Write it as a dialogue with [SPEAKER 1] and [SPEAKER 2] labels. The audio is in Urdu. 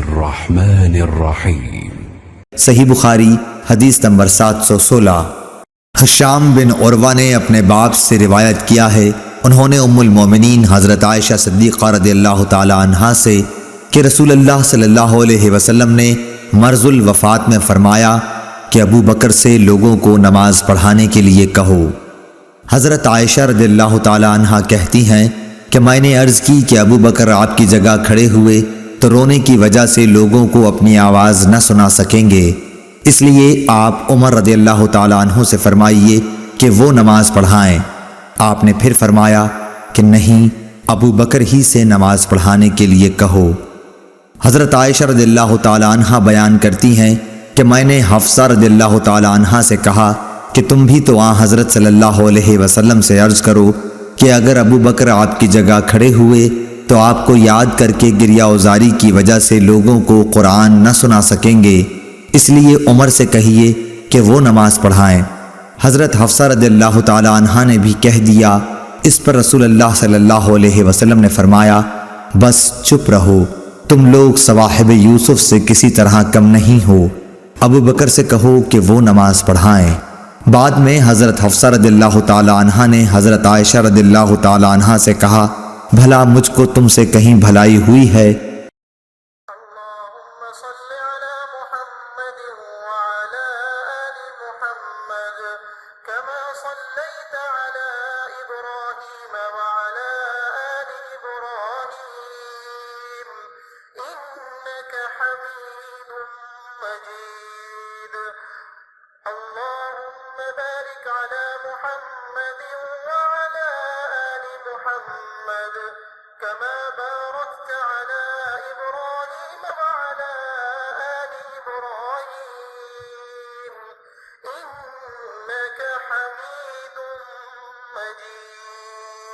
[SPEAKER 1] الرحمن الرحیم۔
[SPEAKER 2] صحیح بخاری حدیث نمبر 716۔ ہشام بن عروہ نے اپنے باپ سے روایت کیا ہے، انہوں نے ام المومنین حضرت عائشہ صدیقہ رضی اللہ تعالی عنہا سے کہ رسول اللہ صلی اللہ علیہ وسلم نے مرض الوفات میں فرمایا کہ ابو بکر سے لوگوں کو نماز پڑھانے کے لیے کہو۔ حضرت عائشہ رضی اللہ تعالی عنہا کہتی ہیں کہ میں نے عرض کی کہ ابو بکر آپ کی جگہ کھڑے ہوئے تو رونے کی وجہ سے لوگوں کو اپنی آواز نہ سنا سکیں گے، اس لیے آپ عمر رضی اللہ تعالی عنہ سے فرمائیے کہ وہ نماز پڑھائیں۔ آپ نے پھر فرمایا کہ نہیں، ابو بکر ہی سے نماز پڑھانے کے لیے کہو۔ حضرت عائشہ رضی اللہ تعالی عنہا بیان کرتی ہیں کہ میں نے حفصہ رضی اللہ تعالی عنہا سے کہا کہ تم بھی تو حضرت صلی اللہ علیہ وسلم سے عرض کرو کہ اگر ابو بکر آپ کی جگہ کھڑے ہوئے تو آپ کو یاد کر کے گریہ وزاری کی وجہ سے لوگوں کو قرآن نہ سنا سکیں گے، اس لیے عمر سے کہیے کہ وہ نماز پڑھائیں۔ حضرت حفصہ رضی اللہ تعالی عنہا نے بھی کہہ دیا۔ اس پر رسول اللہ صلی اللہ علیہ وسلم نے فرمایا، بس چپ رہو، تم لوگ صواحب یوسف سے کسی طرح کم نہیں ہو، ابو بکر سے کہو کہ وہ نماز پڑھائیں۔ بعد میں حضرت حفصہ رضی اللہ تعالی عنہا نے حضرت عائشہ رضی اللہ تعالی عنہا سے کہا، بھلا مجھ کو تم سے کہیں بھلائی ہوئی ہے؟
[SPEAKER 3] اللهم صل على محمد وعلى آل محمد كما صليت على إبراهيم وعلى آل إبراهيم إنك حميد مجيد اللهم بارك على محمد وعلى آل محمد كما باركت على إبراهيم وعلى آل إبراهيم إنك حميد مجيد